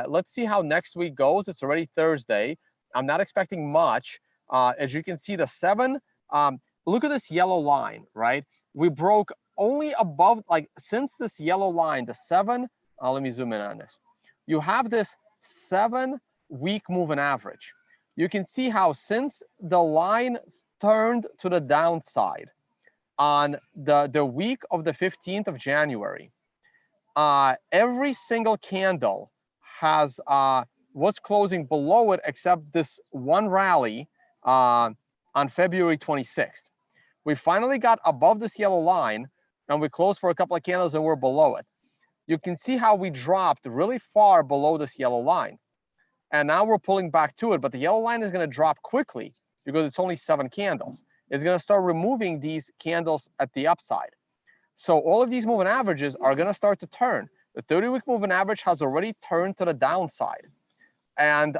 Let's see how next week goes. It's already Thursday. I'm not expecting much. As you can see, the 7, look at this yellow line, right? We broke only above, like, since this yellow line, the 7, let me zoom in on this. You have this 7-week moving average. You can see how since the line turned to the downside on the week of the 15th of January, every single candle has was closing below it except this one rally on February 26th. We finally got above this yellow line, and we closed for a couple of candles and we're below it. You can see how we dropped really far below this yellow line. And now we're pulling back to it, but the yellow line is going to drop quickly because it's only 7 candles. It's going to start removing these candles at the upside. So all of these moving averages are going to start to turn. The 30-week moving average has already turned to the downside. And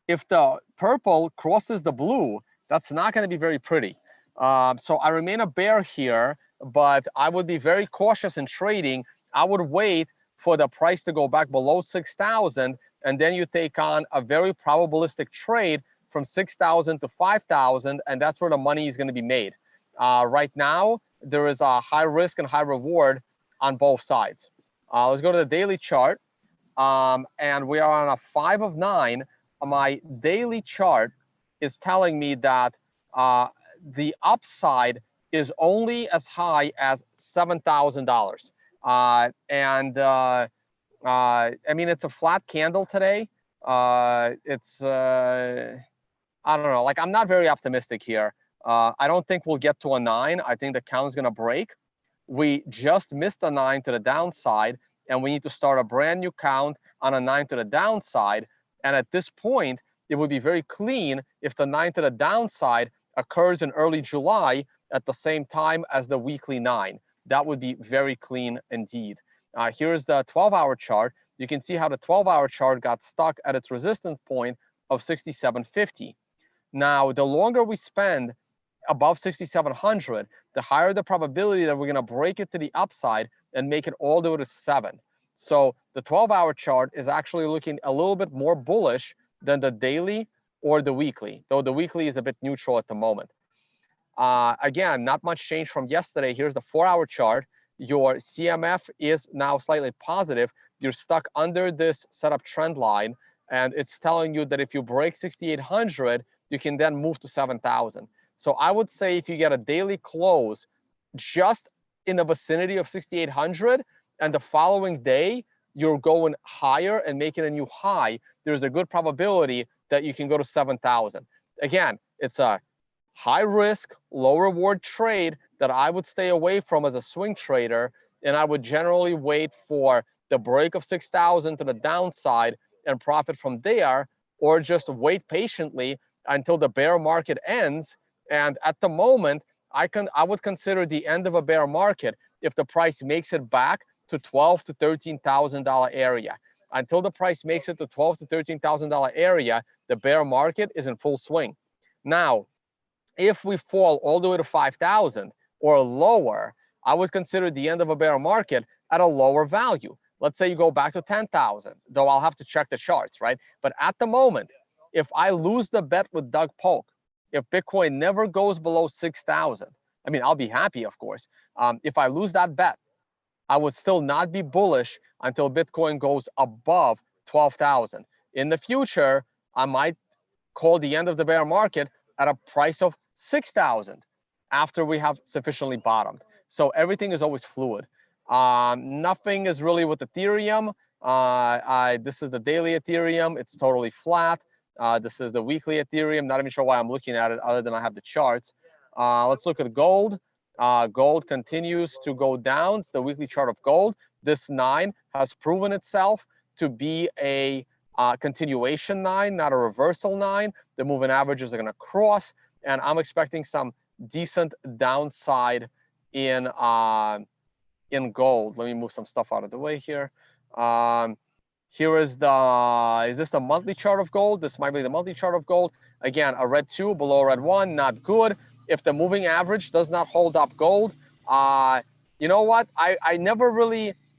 if the purple crosses the blue, that's not going to be very pretty. So I remain a bear here, but I would be very cautious in trading. I would wait for the price to go back below 6,000, and then you take on a very probabilistic trade from 6,000 to 5,000, and that's where the money is going to be made. Right now, there is a high risk and high reward on both sides. Let's go to the daily chart, and we are on a 5 of 9. My daily chart is telling me that the upside is only as high as $7,000. I mean, it's a flat candle today. It's I don't know, like, I'm not very optimistic here. I don't think we'll get to a 9. I think the count is going to break. We just missed a 9 to the downside, and we need to start a brand new count on a 9 to the downside. And at this point, it would be very clean if the 9 to the downside occurs in early July at the same time as the weekly 9. That would be very clean indeed. Here's the 12-hour chart. You can see how the 12-hour chart got stuck at its resistance point of 67.50. Now, the longer we spend above 6,700, the higher the probability that we're going to break it to the upside and make it all the way to 7. So the 12-hour chart is actually looking a little bit more bullish than the daily or the weekly, though the weekly is a bit neutral at the moment. Again, not much change from yesterday. Here's the 4-hour chart. your CMF is now slightly positive. You're stuck under this setup trend line, and it's telling you that if you break 6,800, you can then move to 7,000. So I would say if you get a daily close just in the vicinity of 6,800, and the following day you're going higher and making a new high, there's a good probability that you can go to 7,000. Again, it's a high risk, low reward trade that I would stay away from as a swing trader. And I would generally wait for the break of 6,000 to the downside and profit from there, or just wait patiently until the bear market ends. And at the moment, I would consider the end of a bear market if the price makes it back to $12,000 to $13,000 area. Until the price makes it to $12,000 to $13,000 area, the bear market is in full swing. Now, if we fall all the way to 5,000 or lower, I would consider the end of a bear market at a lower value. Let's say you go back to 10,000, though I'll have to check the charts, right? But at the moment, if I lose the bet with Doug Polk, if Bitcoin never goes below 6,000, I mean, I'll be happy, of course. If I lose that bet, I would still not be bullish until Bitcoin goes above 12,000. In the future, I might call the end of the bear market at a price of 6,000 after we have sufficiently bottomed. So everything is always fluid. Nothing is really with Ethereum. This is the daily Ethereum. It's totally flat. This is the weekly Ethereum. Not even sure why I'm looking at it other than I have the charts. Let's look at gold. Gold continues to go down. It's the weekly chart of gold. This 9 has proven itself to be a continuation 9, not a reversal 9. The moving averages are going to cross, and I'm expecting some decent downside in gold. Let me move some stuff out of the way here. Here is this the monthly chart of gold? This might be the monthly chart of gold. Again, a red 2 below red 1, not good. If the moving average does not hold up gold, you know what? I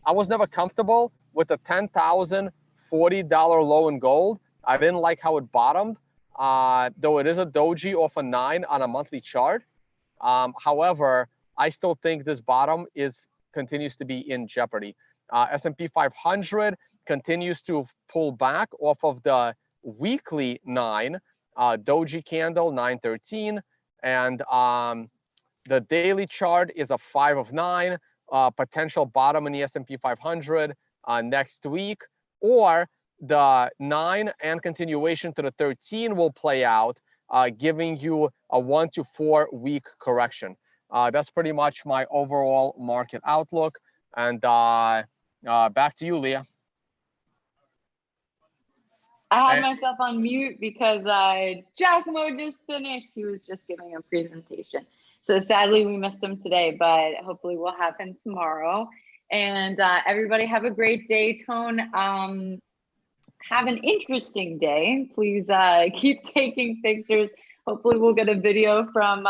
was never comfortable with the $10,040 low in gold. I didn't like how it bottomed, though it is a doji off a 9 on a monthly chart. However, I still think this bottom continues to be in jeopardy. S&P 500 continues to pull back off of the weekly 9, doji candle 913, and the daily chart is a 5 of 9, potential bottom in the S&P 500 next week, or the 9 and continuation to the 13 will play out, giving you a 1 to 4 week correction. That's pretty much my overall market outlook. And back to you, Leah. I had myself on mute because Giacomo just finished. He was just giving a presentation. So sadly, we missed him today, but hopefully we'll have him tomorrow. And everybody have a great day. Tone, have an interesting day. Please keep taking pictures. Hopefully we'll get a video from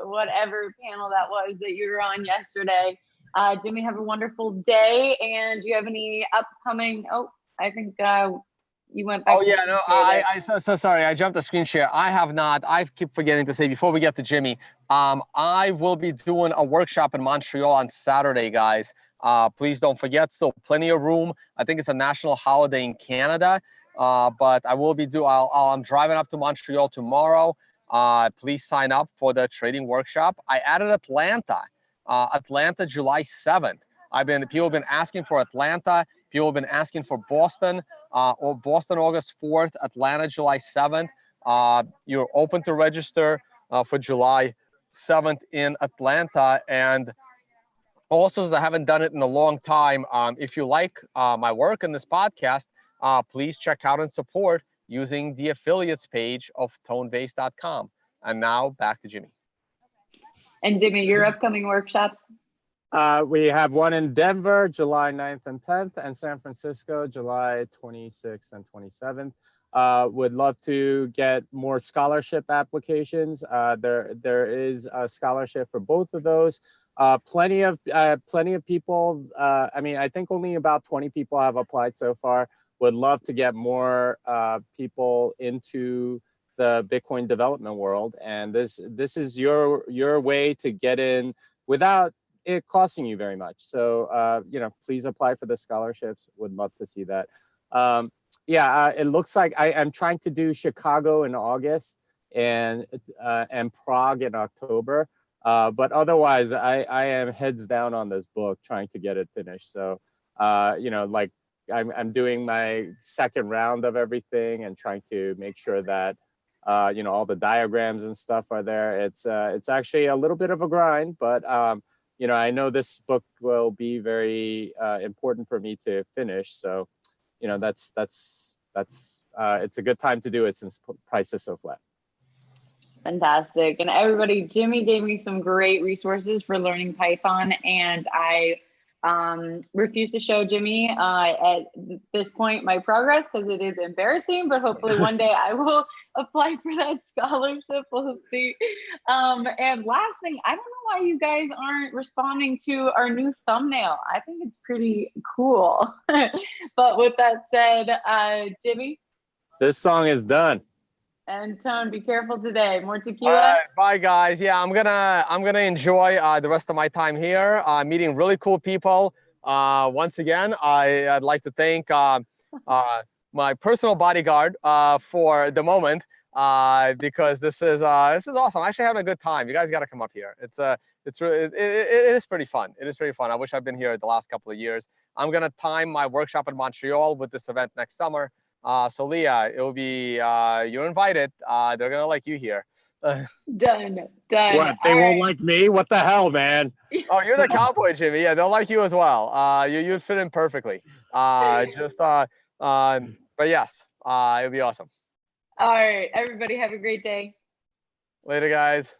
whatever panel that was that you were on yesterday. Jimmy, have a wonderful day. And do you have any upcoming, I think you went back. Oh yeah, no, so sorry, I jumped the screen share. I have not. I keep forgetting to say before we get to Jimmy, I will be doing a workshop in Montreal on Saturday, guys. Please don't forget. Still plenty of room. I think it's a national holiday in Canada, but I will be I'm driving up to Montreal tomorrow. Please sign up for the trading workshop. I added Atlanta. Atlanta, July 7th. People have been asking for Atlanta. People have been asking for Boston, or Boston August 4th, Atlanta July 7th. You're open to register for July 7th in Atlanta. And also, as I haven't done it in a long time, if you like my work in this podcast, please check out and support using the affiliates page of tonebase.com. And now back to Jimmy. And Jimmy, your upcoming workshops? We have one in Denver, July 9th and 10th, and San Francisco, July 26th and 27th. Would love to get more scholarship applications. There is a scholarship for both of those. Plenty of people. I think only about 20 people have applied so far. Would love to get more people into the Bitcoin development world, and this is your way to get in without it costing you very much. So, you know, please apply for the scholarships. Would love to see that. Yeah, it looks like I'm trying to do Chicago in August and Prague in October. But otherwise, I am heads down on this book, trying to get it finished. So, you know, like I'm doing my second round of everything and trying to make sure that, you know, all the diagrams and stuff are there. It's actually a little bit of a grind, but you know, I know this book will be very important for me to finish. So, you know, that's it's a good time to do it since price is so flat. Fantastic. And everybody, Jimmy gave me some great resources for learning Python, and I refuse to show Jimmy at this point my progress because it is embarrassing, but hopefully one day I will apply for that scholarship. We'll see. And last thing, I don't know why you guys aren't responding to our new thumbnail. I think it's pretty cool. But with that said, Jimmy This song is done. and Tone, be careful today. More All tequila. right, bye guys. Yeah, I'm gonna enjoy the rest of my time here, meeting really cool people. Once again, I'd like to thank my personal bodyguard for the moment, because this is awesome. I'm actually having a good time. You guys got to come up here. It's really, it is pretty fun. It is pretty fun. I wish I'd been here the last couple of years. I'm gonna time my workshop in Montreal with this event next summer. So Leah, it will be you're invited. They're gonna like you here. Done. What? They All won't right. like me? What the hell, man? Oh, you're the cowboy, Jimmy. Yeah, they'll like you as well. You'd fit in perfectly. But yes, it'll be awesome. All right, everybody have a great day. Later, guys.